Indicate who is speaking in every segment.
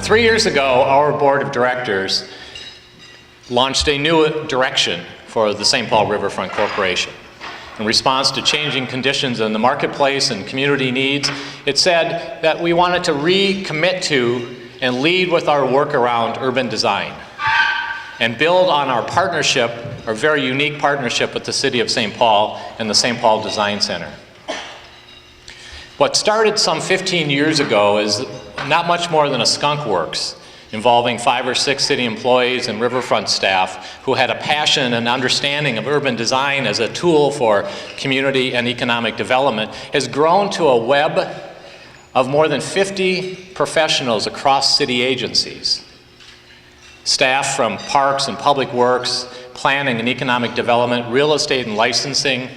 Speaker 1: 3 years ago, our board of directors launched a new direction for the Saint Paul Riverfront Corporation. In response to changing conditions in the marketplace and community needs, it said that we wanted to recommit to and lead with our work around urban design and build on our partnership, our very unique partnership with the City of Saint Paul and the Saint Paul Design Center. What started some 15 years ago is not much more than a skunk works involving 5 or 6 city employees and riverfront staff who had a passion and understanding of urban design as a tool for community and economic development, has grown to a web of more than 50 professionals across city agencies. Staff from parks and public works, planning and economic development, real estate and licensing,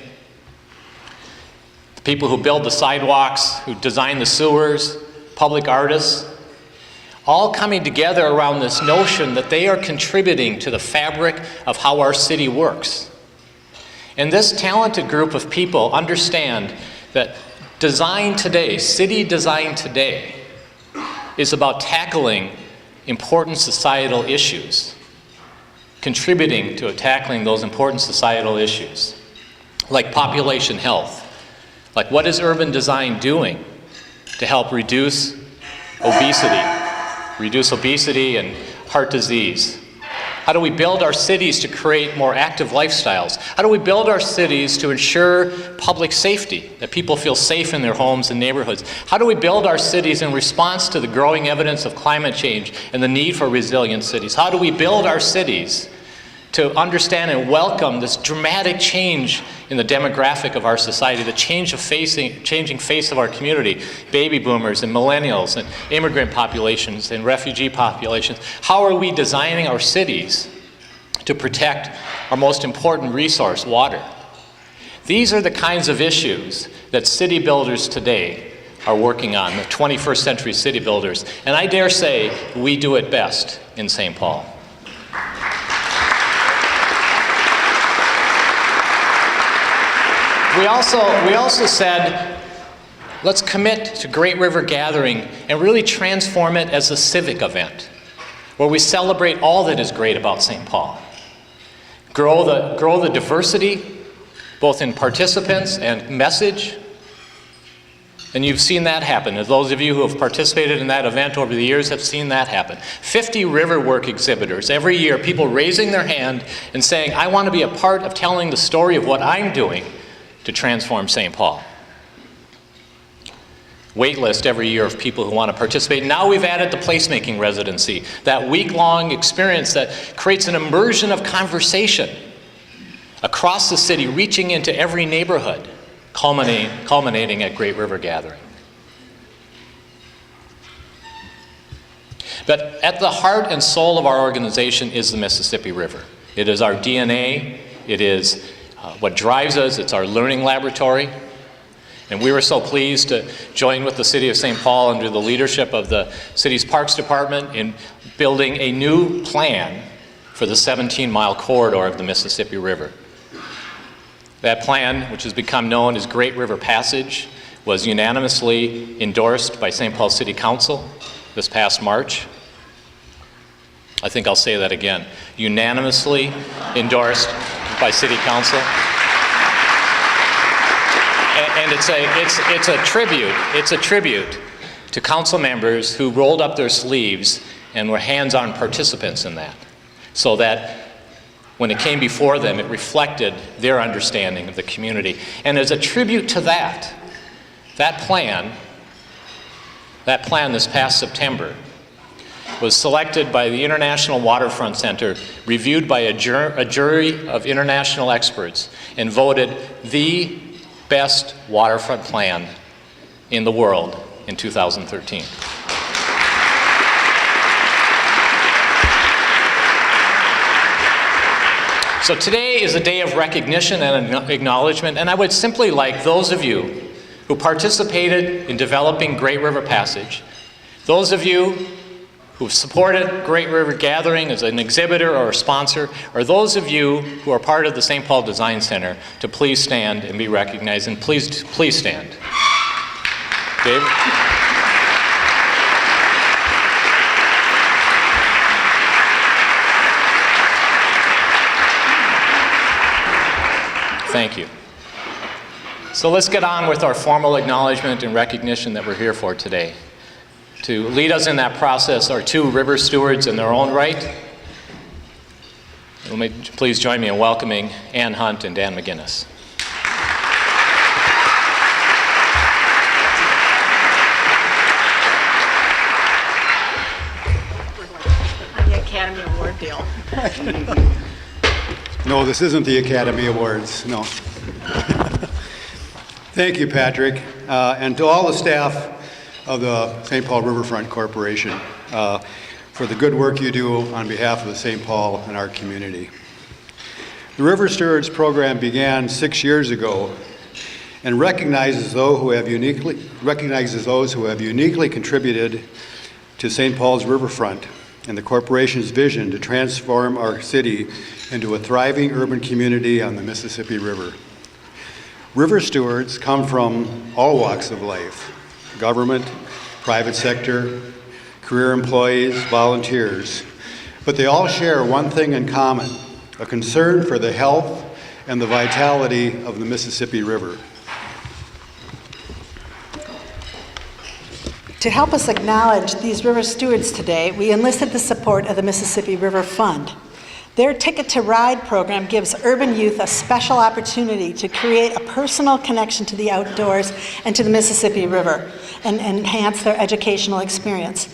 Speaker 1: the people who build the sidewalks, who design the sewers, public artists, all coming together around this notion that they are contributing to the fabric of how our city works. And this talented group of people understand that design today, city design today, is about tackling important societal issues, contributing to tackling those important societal issues, like population health, like what is urban design doing to help reduce obesity and heart disease? How do we build our cities to create more active lifestyles? How do we build our cities to ensure public safety, that people feel safe in their homes and neighborhoods? How do we build our cities in response to the growing evidence of climate change and the need for resilient cities? How do we build our cities to understand and welcome this dramatic change in the demographic of our society, the changing face of our community, baby boomers and millennials and immigrant populations and refugee populations? How are we designing our cities to protect our most important resource, water? These are the kinds of issues that city builders today are working on, the 21st century city builders, and I dare say we do it best in Saint Paul. We also said, let's commit to Great River Gathering and really transform it as a civic event where we celebrate all that is great about Saint Paul. Grow the diversity, both in participants and message. And you've seen that happen. As those of you who have participated in that event over the years have seen that happen. 50 riverwork exhibitors every year, people raising their hand and saying, I want to be a part of telling the story of what I'm doing to transform Saint Paul. Wait list every year of people who want to participate. Now we've added the placemaking residency, that week-long experience that creates an immersion of conversation across the city, reaching into every neighborhood, culminating at Great River Gathering. But at the heart and soul of our organization is the Mississippi River. It is our DNA. It is what drives us. It's our learning laboratory. And we were so pleased to join with the City of Saint Paul under the leadership of the city's Parks Department in building a new plan for the 17-mile corridor of the Mississippi River. That plan, which has become known as Great River Passage, was unanimously endorsed by Saint Paul City Council this past March. I think I'll say that again. Unanimously endorsed by City Council. And it's a tribute to council members who rolled up their sleeves and were hands-on participants in that, so that when it came before them, it reflected their understanding of the community. And as a tribute to that plan this past September was selected by the International Waterfront Center, reviewed by a jury of international experts, and voted the best waterfront plan in the world in 2013. So today is a day of recognition and acknowledgement, and I would simply like those of you who participated in developing Great River Passage, those of you who've supported Great River Gathering as an exhibitor or a sponsor, or those of you who are part of the Saint Paul Design Center, to please stand and be recognized, and please stand. Dave? Thank you. So let's get on with our formal acknowledgement and recognition that we're here for today. To lead us in that process are two river stewards in their own right. Please join me in welcoming Ann Hunt and Dan McGinnis.
Speaker 2: Academy Award deal.
Speaker 3: No, this isn't the Academy Awards, no. Thank you, Patrick, and to all the staff of the Saint Paul Riverfront Corporation for the good work you do on behalf of the Saint Paul and our community. The River Stewards program began 6 years ago and recognizes those who have uniquely contributed to Saint Paul's Riverfront and the corporation's vision to transform our city into a thriving urban community on the Mississippi River. River stewards come from all walks of life: government, private sector, career employees, volunteers. But they all share one thing in common: a concern for the health and the vitality of the Mississippi River.
Speaker 2: To help us acknowledge these river stewards today, we enlisted the support of the Mississippi River Fund. Their Ticket to Ride program gives urban youth a special opportunity to create a personal connection to the outdoors and to the Mississippi River and enhance their educational experience.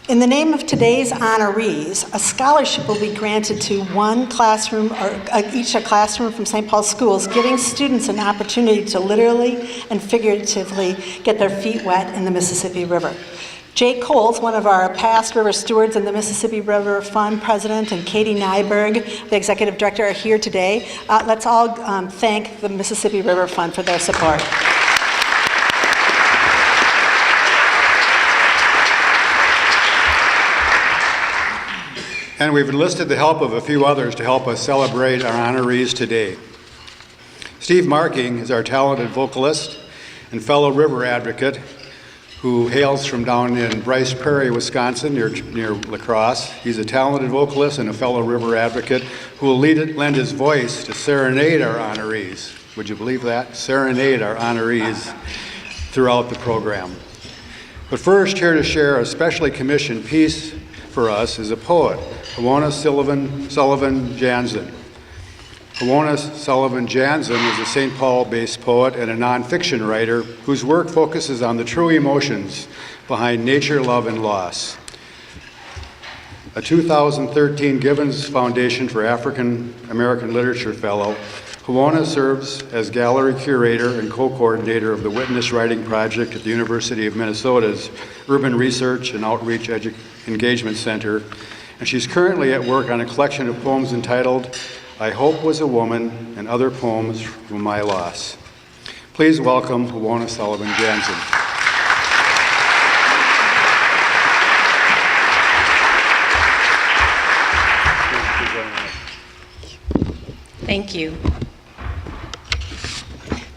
Speaker 2: In the name of today's honorees, a scholarship will be granted to one classroom, or each a classroom from St. Paul schools, giving students an opportunity to literally and figuratively get their feet wet in the Mississippi River. Jay Coles, one of our past river stewards and the Mississippi River Fund president, and Katie Nyberg, the executive director, are here today. Let's all thank the Mississippi River Fund for their support.
Speaker 3: And we've enlisted the help of a few others to help us celebrate our honorees today. Steve Marking is our talented vocalist and fellow river advocate who hails from down in Bryce Prairie, Wisconsin, near La Crosse. He's a talented vocalist and a fellow river advocate who will lend his voice to serenade our honorees. Would you believe that? Serenade our honorees throughout the program. But first, here to share a specially commissioned piece for us is a poet, Hawona Sullivan Jansen. Hawona Sullivan Jansen is a St. Paul-based poet and a nonfiction writer whose work focuses on the true emotions behind nature, love, and loss. A 2013 Givens Foundation for African American Literature Fellow, Hawona serves as gallery curator and co-coordinator of the Witness Writing Project at the University of Minnesota's Urban Research and Outreach Engagement Center, and she's currently at work on a collection of poems entitled I Hope Was a Woman and Other Poems from My Loss. Please welcome Hawona Sullivan Jansen.
Speaker 4: Thank you.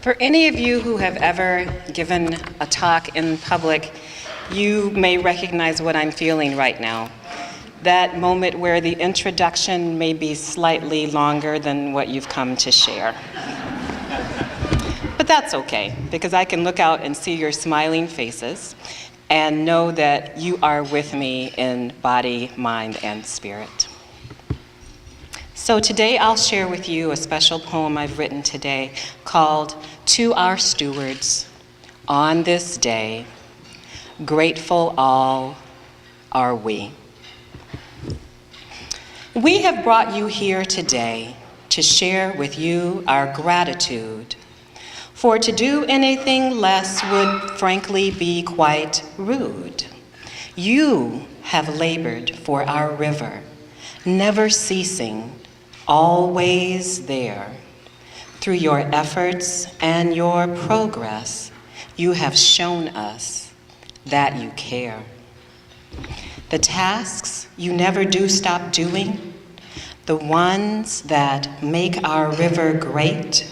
Speaker 4: For any of you who have ever given a talk in public, you may recognize what I'm feeling right now. That moment where the introduction may be slightly longer than what you've come to share. But that's okay, because I can look out and see your smiling faces and know that you are with me in body, mind, and spirit. So today I'll share with you a special poem I've written today called To Our Stewards. On this day, grateful all are we. We have brought you here today to share with you our gratitude, for to do anything less would frankly be quite rude. You have labored for our river, never ceasing, always there. Through your efforts and your progress, you have shown us that you care. The tasks you never do stop doing, the ones that make our river great,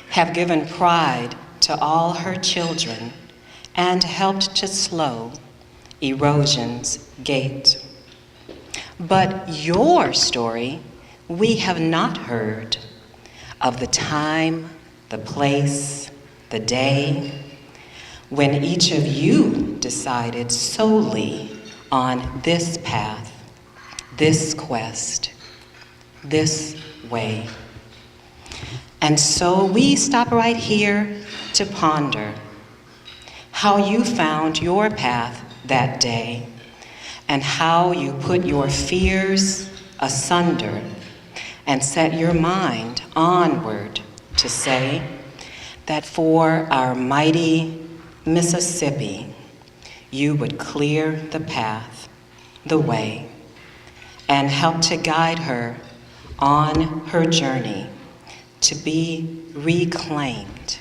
Speaker 4: have given pride to all her children and helped to slow erosion's gait. But your story we have not heard, of the time, the place, the day, when each of you decided solely on this path, this quest, this way. And so we stop right here to ponder how you found your path that day and how you put your fears asunder and set your mind onward to say that for our mighty Mississippi, you would clear the path, the way, and help to guide her on her journey to be reclaimed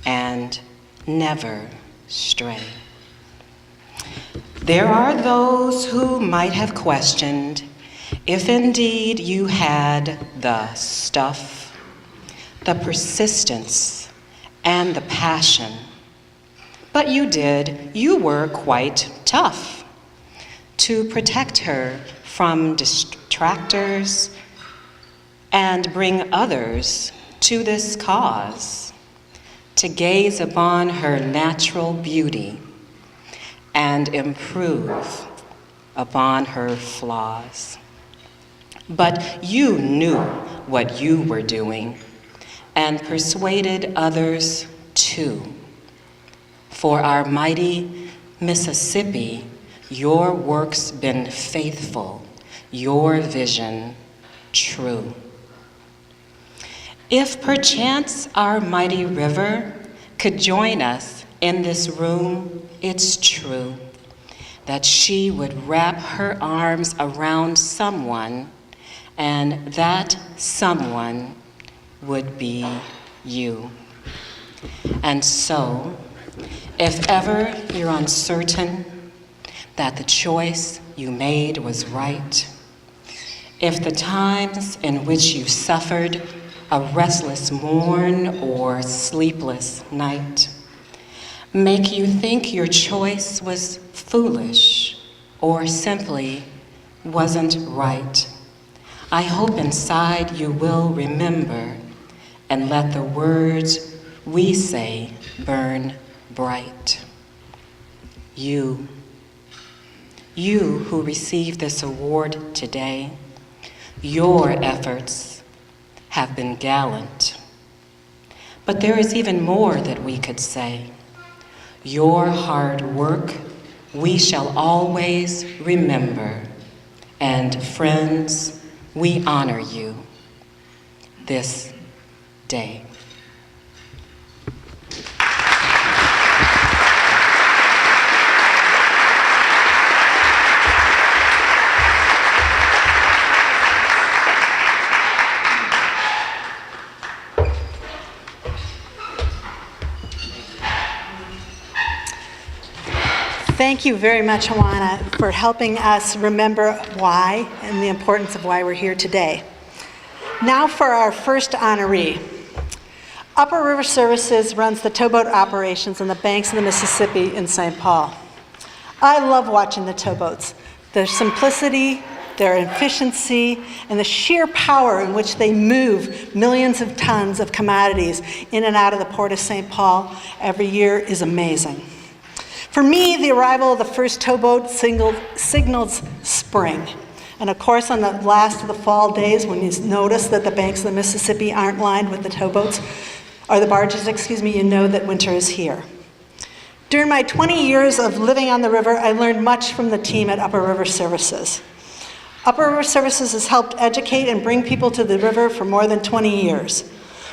Speaker 4: and never stray. There are those who might have questioned if indeed you had the stuff, the persistence, and the passion. But you did. You were quite tough to protect her from distractors and bring others to this cause, to gaze upon her natural beauty and improve upon her flaws. But you knew what you were doing and persuaded others too. For our mighty Mississippi, your work's been faithful, your vision true. If perchance our mighty river could join us in this room, it's true that she would wrap her arms around someone, and that someone would be you. And so, if ever you're uncertain that the choice you made was right, if the times in which you suffered a restless morn or sleepless night make you think your choice was foolish or simply wasn't right, I hope inside you will remember and let the words we say burn bright. You who receive this award today, your efforts have been gallant. But there is even more that we could say. Your hard work we shall always remember, and friends, we honor you this day.
Speaker 2: Thank you very much, Juana, for helping us remember why and the importance of why we're here today. Now for our first honoree. Upper River Services runs the towboat operations on the banks of the Mississippi in Saint Paul. I love watching the towboats. Their simplicity, their efficiency, and the sheer power in which they move millions of tons of commodities in and out of the port of Saint Paul every year is amazing. For me, the arrival of the first towboat signals spring. And of course, on the last of the fall days, when you notice that the banks of the Mississippi aren't lined with the towboats, or the barges, you know that winter is here. During my 20 years of living on the river, I learned much from the team at Upper River Services. Upper River Services has helped educate and bring people to the river for more than 20 years.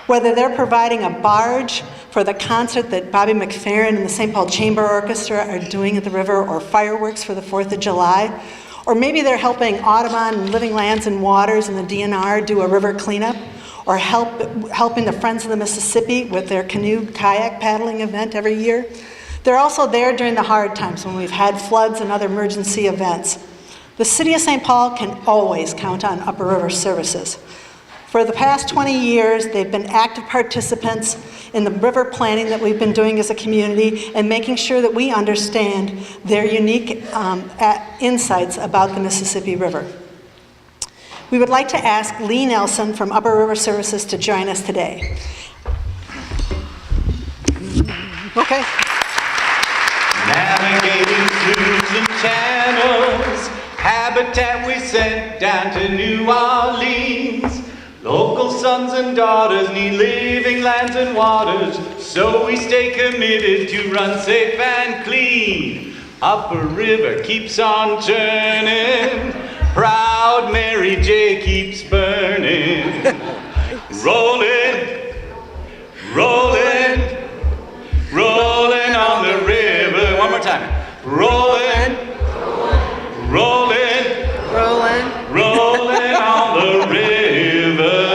Speaker 2: Whether they're providing a barge for the concert that Bobby McFerrin and the Saint Paul Chamber Orchestra are doing at the river, or fireworks for the 4th of July, or maybe they're helping Audubon and Living Lands and Waters and the DNR do a river cleanup, or helping the Friends of the Mississippi with their canoe kayak paddling event every year. They're also there during the hard times when we've had floods and other emergency events. The City of Saint Paul can always count on Upper River Services. For the past 20 years, they've been active participants in the river planning that we've been doing as a community and making sure that we understand their unique insights about the Mississippi River. We would like to ask Lee Nelson from Upper River Services to join us today. Okay.
Speaker 5: Navigating through some channels, habitat we sent down to New Orleans. Local sons and daughters need living lands and waters, so we stay committed to run safe and clean. Upper River keeps on churning, proud Mary J keeps burning. Rolling, rolling, rolling on the river. One more time. Rolling, rolling, rolling, rolling on the river.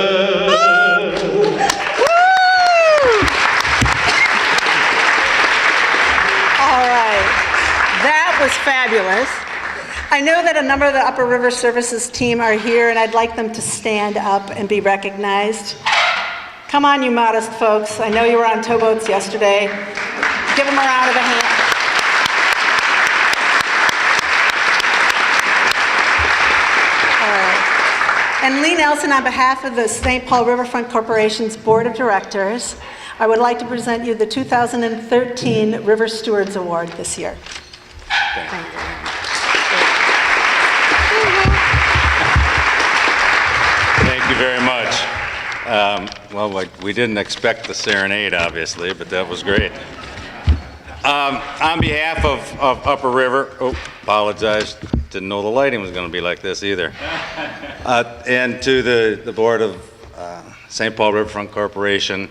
Speaker 2: All right. That was fabulous. I know that a number of the Upper River Services team are here, and I'd like them to stand up and be recognized. Come on, you modest folks. I know you were on towboats yesterday. Give them a round of a hand. All right. And Lee Nelson, on behalf of the Saint Paul Riverfront Corporation's Board of Directors, I would like to present you the 2013 River Stewards Award this year. Thank you.
Speaker 6: Thank you very much. Well, we didn't expect the serenade, obviously, but that was great. On behalf of Upper River, apologize, didn't know the lighting was going to be like this either. And to the board of Saint Paul Riverfront Corporation,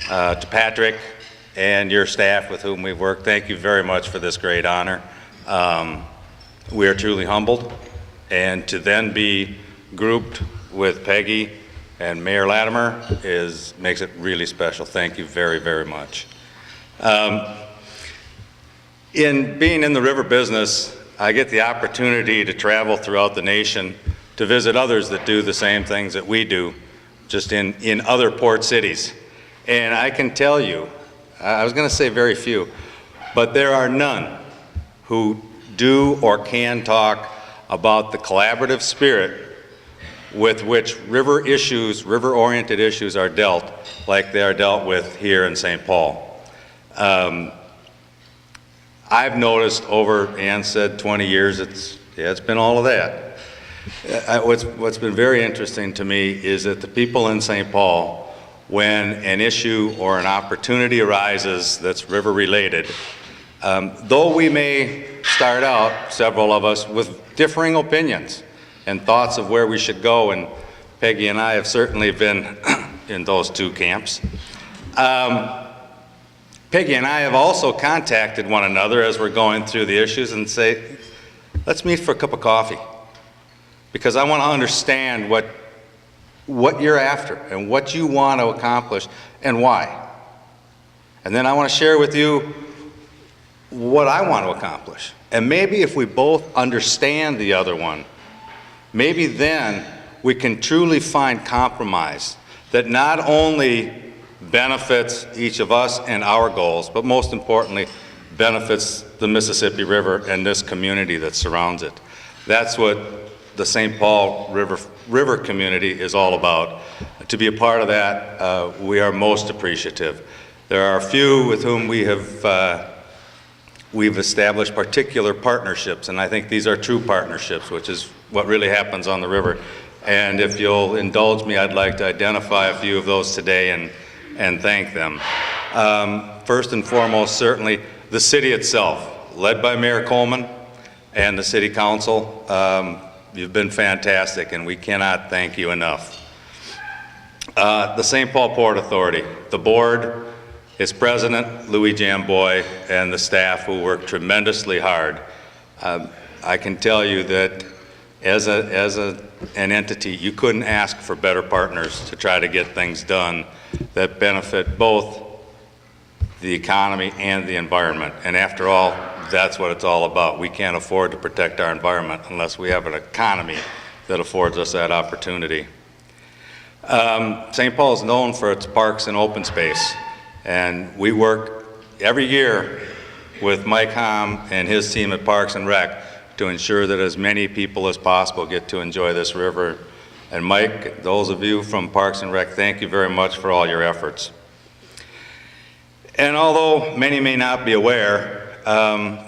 Speaker 6: to Patrick and your staff with whom we've worked, thank you very much for this great honor. We are truly humbled, and to then be grouped with Peggy and Mayor Latimer makes it really special. Thank you very, very much. In being in the river business, I get the opportunity to travel throughout the nation to visit others that do the same things that we do, just in other port cities. And I can tell you, I was going to say very few, but there are none who do or can talk about the collaborative spirit with which river issues, river-oriented issues are dealt like they are dealt with here in St. Paul. I've noticed over, Ann said 20 years, it's been all of that. What's been very interesting to me is that the people in St. Paul, when an issue or an opportunity arises that's river related, though we may start out, several of us, with differing opinions and thoughts of where we should go, and Peggy and I have certainly been in those two camps. Peggy and I have also contacted one another as we're going through the issues and say, let's meet for a cup of coffee, because I want to understand what you're after and what you want to accomplish and why. And then I want to share with you what I want to accomplish. And maybe if we both understand the other one, maybe then we can truly find compromise that not only benefits each of us and our goals, but most importantly, benefits the Mississippi River and this community that surrounds it. That's what the St. Paul River community is all about. To be a part of that, we are most appreciative. There are a few with whom we've established particular partnerships, and I think these are true partnerships, which is what really happens on the river. And if you'll indulge me, I'd like to identify a few of those today and thank them. First and foremost, certainly the city itself, led by Mayor Coleman and the City Council. You've been fantastic, and we cannot thank you enough. The St. Paul Port Authority, the board, its president, Louis Jamboy, and the staff who work tremendously hard. I can tell you that as an entity, you couldn't ask for better partners to try to get things done that benefit both the economy and the environment. And after all, that's what it's all about. We can't afford to protect our environment unless we have an economy that affords us that opportunity. St. Paul is known for its parks and open space, and we work every year with Mike Hom and his team at Parks and Rec to ensure that as many people as possible get to enjoy this river And Mike, those of you from Parks and Rec, thank you very much for all your efforts. And although many may not be aware,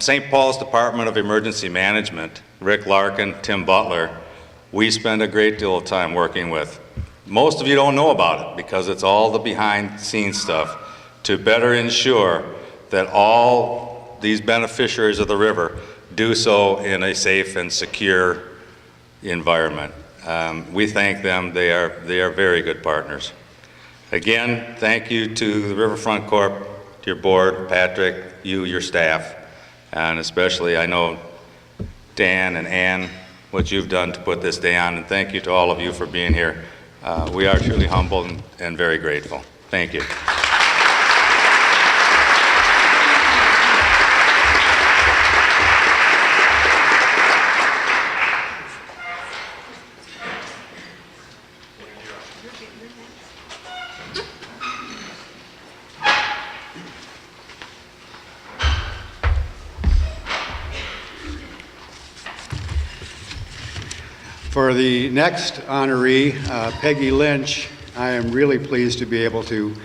Speaker 6: St. Paul's Department of Emergency Management, Rick Larkin, Tim Butler, we spend a great deal of time working with. Most of you don't know about it because it's all the behind-the-scenes stuff to better ensure that all these beneficiaries of the river do so in a safe and secure environment. We thank them. They are very good partners. Again, thank you to the Riverfront Corp, to your board, Patrick, you, your staff, and especially I know Dan and Ann, what you've done to put this day on, and thank you to all of you for being here. We are truly humbled and very grateful. Thank you.
Speaker 3: For the next honoree, Peggy Lynch, I am really pleased to be able to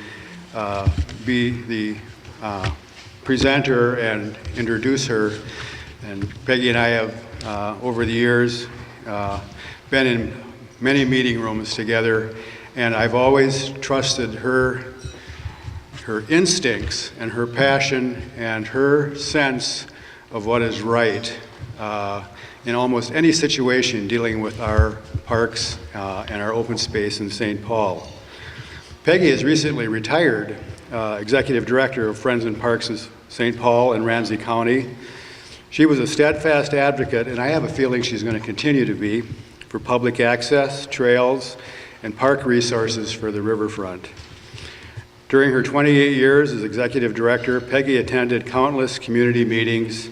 Speaker 3: be the presenter and introduce her. And Peggy and I have, over the years, been in many meeting rooms together, and I've always trusted her instincts and her passion and her sense of what is right in almost any situation dealing with our parks and our open space in St. Paul. Peggy has recently retired Executive Director of Friends and Parks in St. Paul and Ramsey County. She was a steadfast advocate, and I have a feeling she's going to continue to be, for public access, trails, and park resources for the riverfront. During her 28 years as Executive Director, Peggy attended countless community meetings,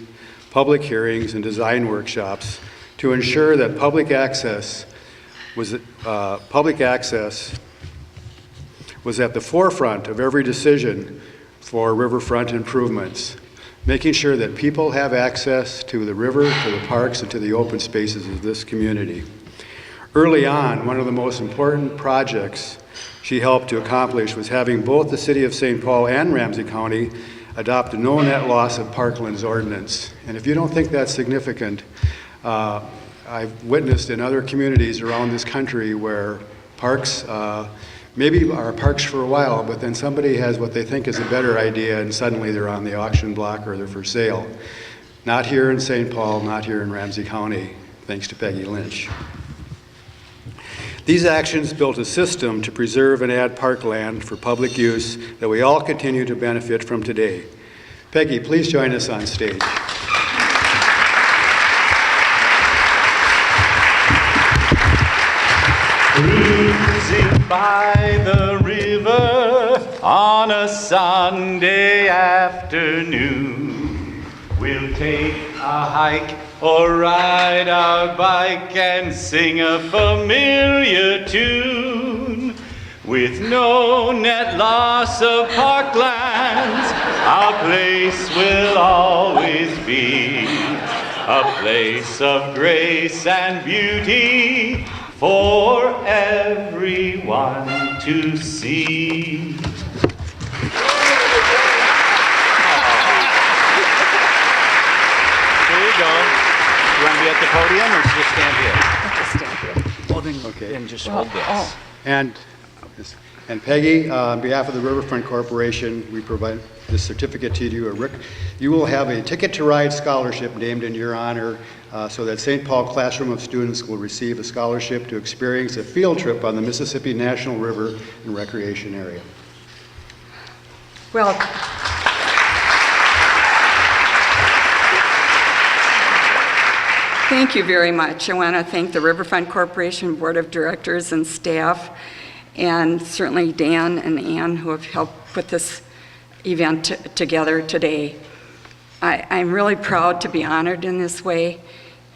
Speaker 3: public hearings, and design workshops to ensure that public access was at the forefront of every decision for riverfront improvements, making sure that people have access to the river, to the parks, and to the open spaces of this community. Early on, one of the most important projects she helped to accomplish was having both the City of St. Paul and Ramsey County adopt a no net loss of parklands ordinance. And if you don't think that's significant, I've witnessed in other communities around this country where parks maybe are parks for a while, but then somebody has what they think is a better idea and suddenly they're on the auction block or they're for sale. Not here in St. Paul, not here in Ramsey County, thanks to Peggy Lynch. These actions built a system to preserve and add parkland for public use that we all continue to benefit from today. Peggy, please join us on stage.
Speaker 5: Cruising by the river on a Sunday afternoon, we'll take a hike or ride our bike and sing a familiar tune. With no net loss of parklands, our place will always be a place of grace and beauty for everyone to see. There you go. You want to be at the podium or just stand here?
Speaker 3: Well, then, okay.
Speaker 5: Then just hold this.
Speaker 3: And Peggy, on behalf of the Riverfront Corporation, we provide this certificate to you. Rick, you will have a Ticket to Ride scholarship named in your honor, so that St. Paul classroom of students will receive a scholarship to experience a field trip on the Mississippi National River and Recreation Area.
Speaker 7: Well, thank you very much. I want to thank the Riverfront Corporation Board of Directors and staff, and certainly Dan and Ann who have helped put this event together today. I'm really proud to be honored in this way,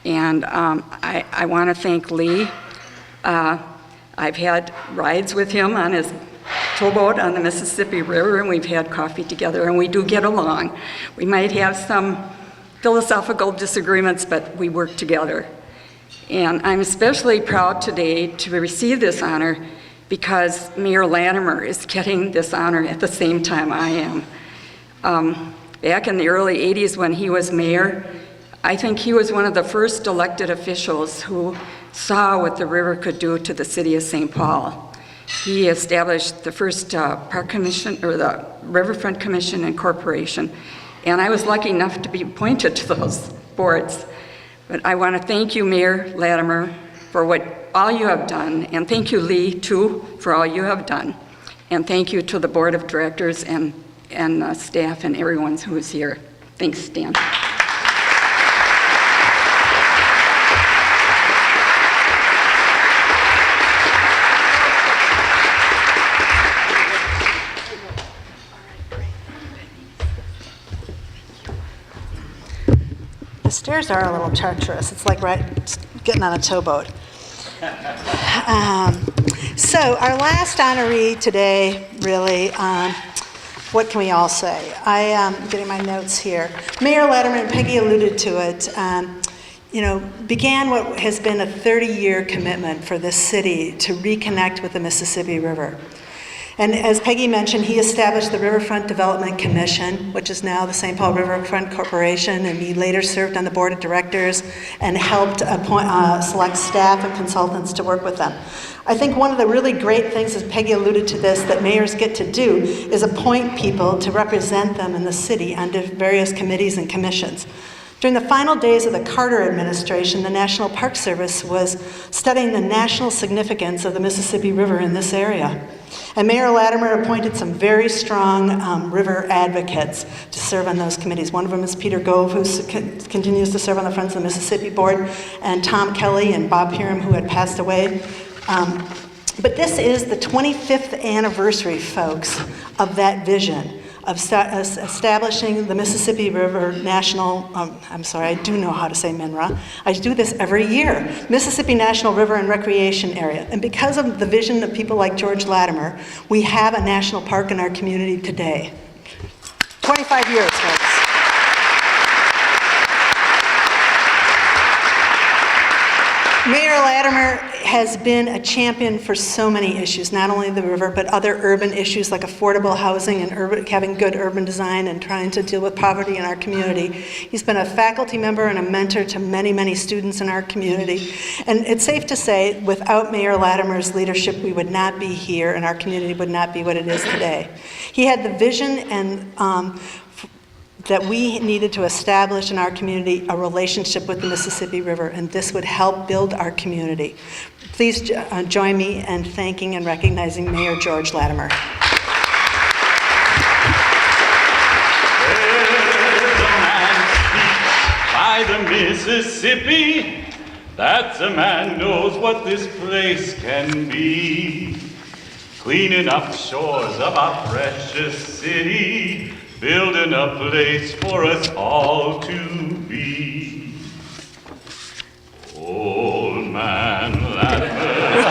Speaker 7: and I want to thank Lee. I've had rides with him on his towboat on the Mississippi River, and we've had coffee together, and we do get along. We might have some philosophical disagreements, but we work together. And I'm especially proud today to receive this honor because Mayor Latimer is getting this honor at the same time I am. Back in the early 80s when he was mayor, I think he was one of the first elected officials who saw what the river could do to the city of St. Paul. He established the first park commission, or the Riverfront Commission and Corporation, and I was lucky enough to be appointed to those boards. But I want to thank you, Mayor Latimer, for all you have done, and thank you, Lee, too, for all you have done. And thank you to the board of directors and staff and everyone who is here. Thanks, Dan.
Speaker 2: The stairs are a little treacherous. It's like getting on a towboat. So our last honoree today, really, what can we all say? I am getting my notes here. Mayor Latimer, and Peggy alluded to it, began what has been a 30-year commitment for this city to reconnect with the Mississippi River. And as Peggy mentioned, he established the Riverfront Development Commission, which is now the Saint Paul Riverfront Corporation, and he later served on the board of directors and helped select staff and consultants to work with them. I think one of the really great things, as Peggy alluded to this, that mayors get to do is appoint people to represent them in the city under various committees and commissions. During the final days of the Carter administration, the National Park Service was studying the national significance of the Mississippi River in this area. And Mayor Latimer appointed some very strong river advocates to serve on those committees. One of them is Peter Gove, who continues to serve on the Friends of the Mississippi Board, and Tom Kelly and Bob Hiram, who had passed away. But this is the 25th anniversary, folks, of that vision of establishing the Mississippi River National, I do know how to say MNRA. I do this every year. Mississippi National River and Recreation Area. And because of the vision of people like George Latimer, we have a national park in our community today. 25 years, folks. Mayor Latimer has been a champion for so many issues, not only the river, but other urban issues like affordable housing and having good urban design and trying to deal with poverty in our community. He's been a faculty member and a mentor to many, many students in our community. And it's safe to say, without Mayor Latimer's leadership, we would not be here and our community would not be what it is today. He had the vision and that we needed to establish in our community a relationship with the Mississippi River, and this would help build our community. Please join me in thanking and recognizing Mayor George Latimer.
Speaker 5: There's a man speaks by the Mississippi. That's a man knows what this place can be. Cleaning up shores of our precious city, building a place for us all to be. Old man Latimer.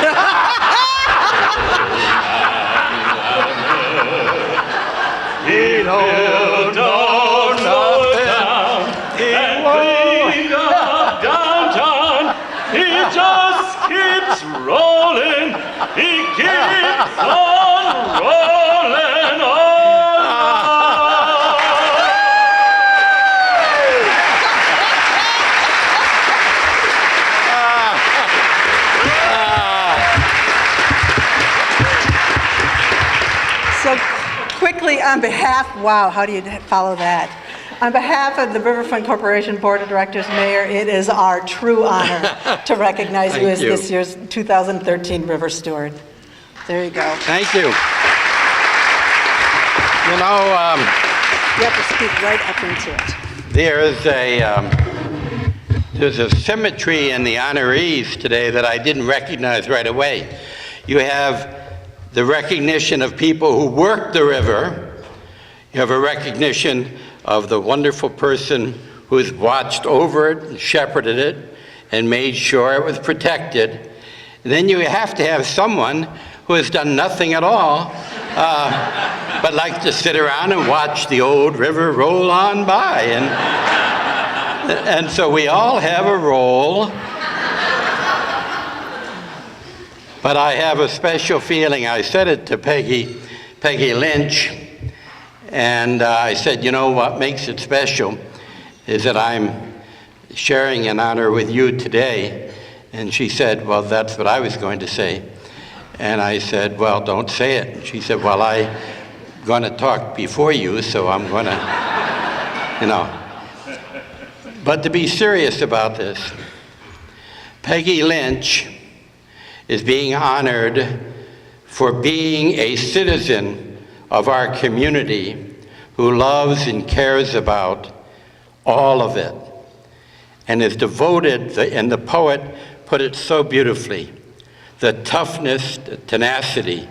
Speaker 5: He built our town and cleaned up downtown. He just keeps rolling. He keeps on rolling on.
Speaker 2: So quickly, on behalf, wow, how do you follow that? On behalf of the Riverfront Corporation Board of Directors, Mayor, it is our true honor to recognize you as this year's 2013 River Steward. There you go.
Speaker 8: Thank you. You know,
Speaker 2: You have to speak right up into it.
Speaker 8: there's a symmetry in the honorees today that I didn't recognize right away. You have the recognition of people who work the river. You have a recognition of the wonderful person who's watched over it and shepherded it and made sure it was protected. And then you have to have someone who has done nothing at all, but likes to sit around and watch the old river roll on by. And so we all have a role. But I have a special feeling. I said it to Peggy Lynch, and I said, you know, what makes it special is that I'm sharing an honor with you today. And she said, well, that's what I was going to say. And I said, well, don't say it. And she said, well, I'm going to talk before you, so I'm going to, you know. But to be serious about this, Peggy Lynch is being honored for being a citizen of our community who loves and cares about all of it and is devoted, and the poet put it so beautifully, the toughness, the tenacity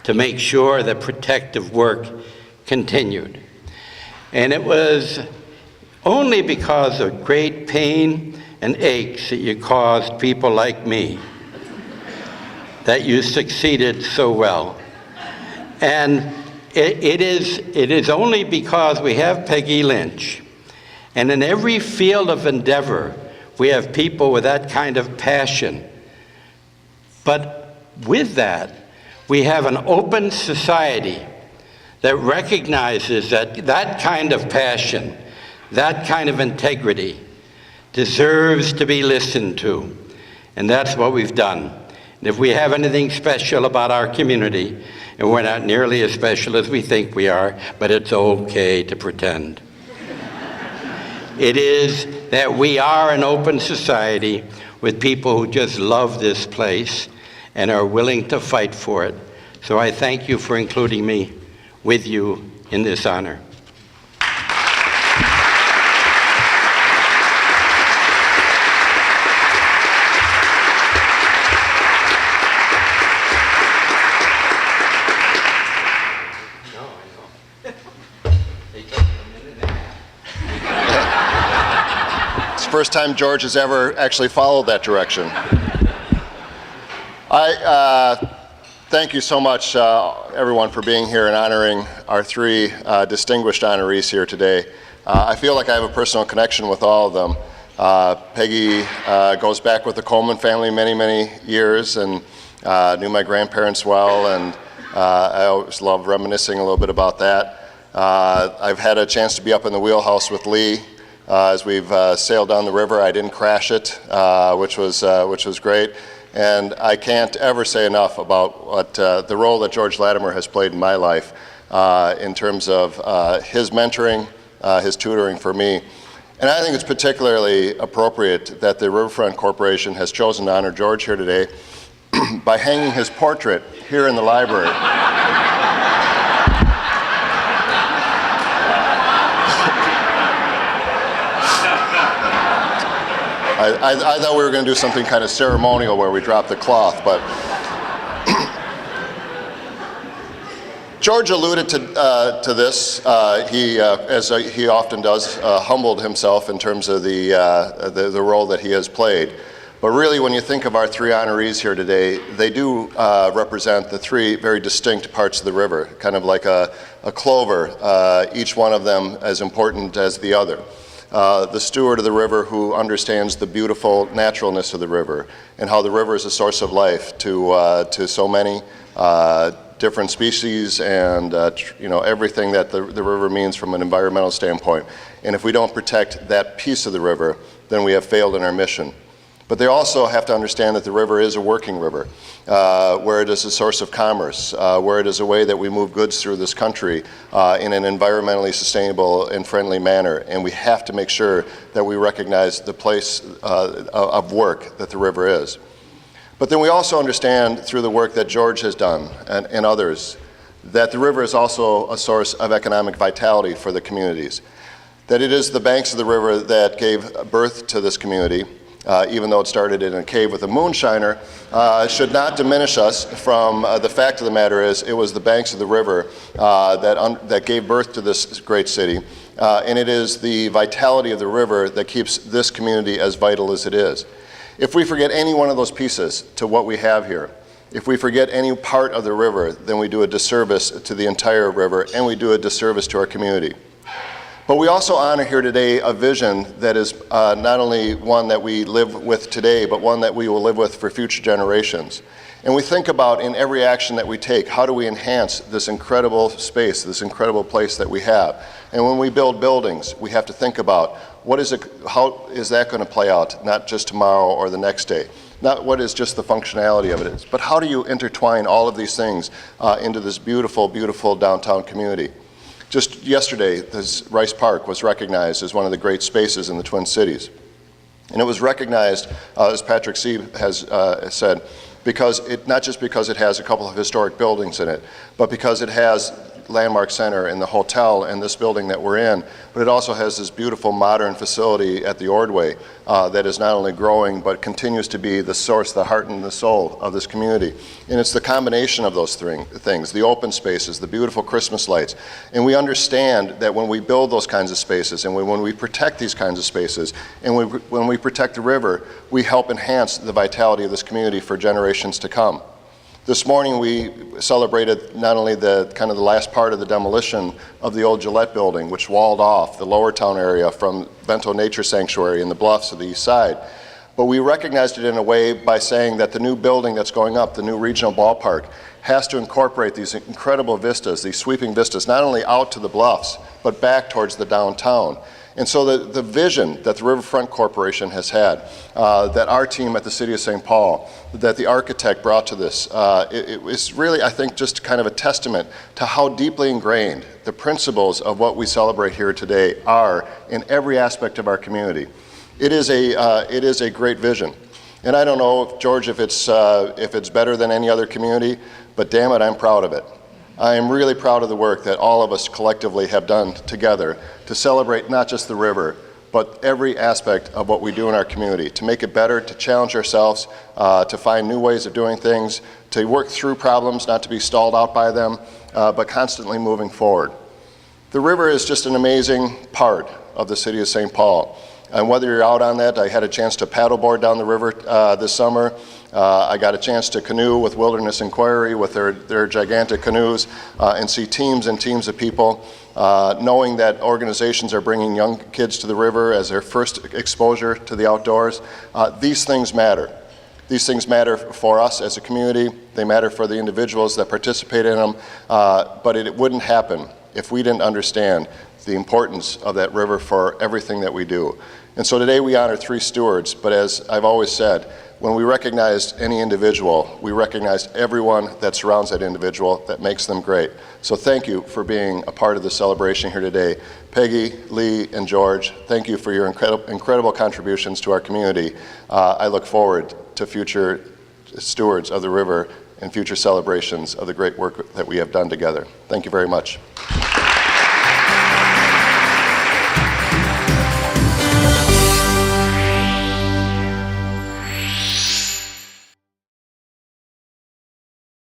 Speaker 8: to make sure that protective work continued. And it was only because of great pain and aches that you caused people like me that you succeeded so well. And it is only because we have Peggy Lynch, and in every field of endeavor, we have people with that kind of passion. But with that, we have an open society that recognizes that that kind of passion, that kind of integrity deserves to be listened to. And that's what we've done. And if we have anything special about our community, and we're not nearly as special as we think we are, but it's okay to pretend. It is that we are an open society with people who just love this place and are willing to fight for it. So I thank you for including me with you in this honor.
Speaker 9: First time George has ever actually followed that direction. I thank you so much, everyone, for being here and honoring our three distinguished honorees here today. I feel like I have a personal connection with all of them. Peggy goes back with the Coleman family many, many years, and knew my grandparents well, and I always love reminiscing a little bit about that. I've had a chance to be up in the wheelhouse with Lee. As we've sailed down the river. I didn't crash it, which was great. And I can't ever say enough about what the role that George Latimer has played in my life in terms of his mentoring, his tutoring for me. And I think it's particularly appropriate that the Riverfront Corporation has chosen to honor George here today by hanging his portrait here in the library. I thought we were going to do something kind of ceremonial where we drop the cloth, but George alluded to this. He, as he often does, humbled himself in terms of the role that he has played. But really, when you think of our three honorees here today, they do represent the three very distinct parts of the river, kind of like a clover, each one of them as important as the other. The steward of the river who understands the beautiful naturalness of the river and how the river is a source of life to so many different species and everything that the river means from an environmental standpoint. And if we don't protect that piece of the river, then we have failed in our mission. But they also have to understand that the river is a working river, where it is a source of commerce, where it is a way that we move goods through this country in an environmentally sustainable and friendly manner. And we have to make sure that we recognize the place of work that the river is. But then we also understand through the work that George has done and others, that the river is also a source of economic vitality for the communities. That it is the banks of the river that gave birth to this community, even though it started in a cave with a moonshiner, should not diminish us from the fact of the matter is it was the banks of the river that gave birth to this great city. And it is the vitality of the river that keeps this community as vital as it is. If we forget any one of those pieces to what we have here, if we forget any part of the river, then we do a disservice to the entire river and we do a disservice to our community. But we also honor here today a vision that is not only one that we live with today, but one that we will live with for future generations. And we think about in every action that we take, how do we enhance this incredible space, this incredible place that we have? And when we build buildings, we have to think about how is that going to play out, not just tomorrow or the next day? Not what is just the functionality of it, but how do you intertwine all of these things into this beautiful, beautiful downtown community? Just yesterday, this Rice Park was recognized as one of the great spaces in the Twin Cities. And it was recognized, as Patrick Sieb has said, not just because it has a couple of historic buildings in it, but because it has Landmark Center and the hotel and this building that we're in, but it also has this beautiful modern facility at the Ordway that is not only growing but continues to be the source, the heart and the soul of this community. And it's the combination of those things, the open spaces, the beautiful Christmas lights. And we understand that when we build those kinds of spaces and when we protect these kinds of spaces and when we protect the river, we help enhance the vitality of this community for generations to come. This morning we celebrated not only the last part of the demolition of the old Gillette building, which walled off the Lower Town area from Bento Nature Sanctuary and the bluffs of the east side, but we recognized it in a way by saying that the new building that's going up, the new regional ballpark, has to incorporate these incredible vistas, these sweeping vistas, not only out to the bluffs, but back towards the downtown. And so the vision that the Riverfront Corporation has had, that our team at the City of St. Paul, that the architect brought to this, it was really, I think, just kind of a testament to how deeply ingrained the principles of what we celebrate here today are in every aspect of our community. It is a great vision. And I don't know, George, if it's better than any other community, but damn it, I'm proud of it. I am really proud of the work that all of us collectively have done together to celebrate not just the river, but every aspect of what we do in our community, to make it better, to challenge ourselves, to find new ways of doing things, to work through problems, not to be stalled out by them, but constantly moving forward. The river is just an amazing part of the City of St. Paul. And whether you're out on that, I had a chance to paddleboard down the river this summer. I got a chance to canoe with Wilderness Inquiry with their gigantic canoes and see teams and teams of people, knowing that organizations are bringing young kids to the river as their first exposure to the outdoors. These things matter. These things matter for us as a community. They matter for the individuals that participate in them, but it wouldn't happen if we didn't understand the importance of that river for everything that we do. And so today we honor 3 stewards, but as I've always said, when we recognize any individual, we recognize everyone that surrounds that individual that makes them great. So thank you for being a part of the celebration here today. Peggy, Lee, and George, thank you for your incredible contributions to our community. I look forward to future stewards of the river and future celebrations of the great work that we have done together. Thank you very much.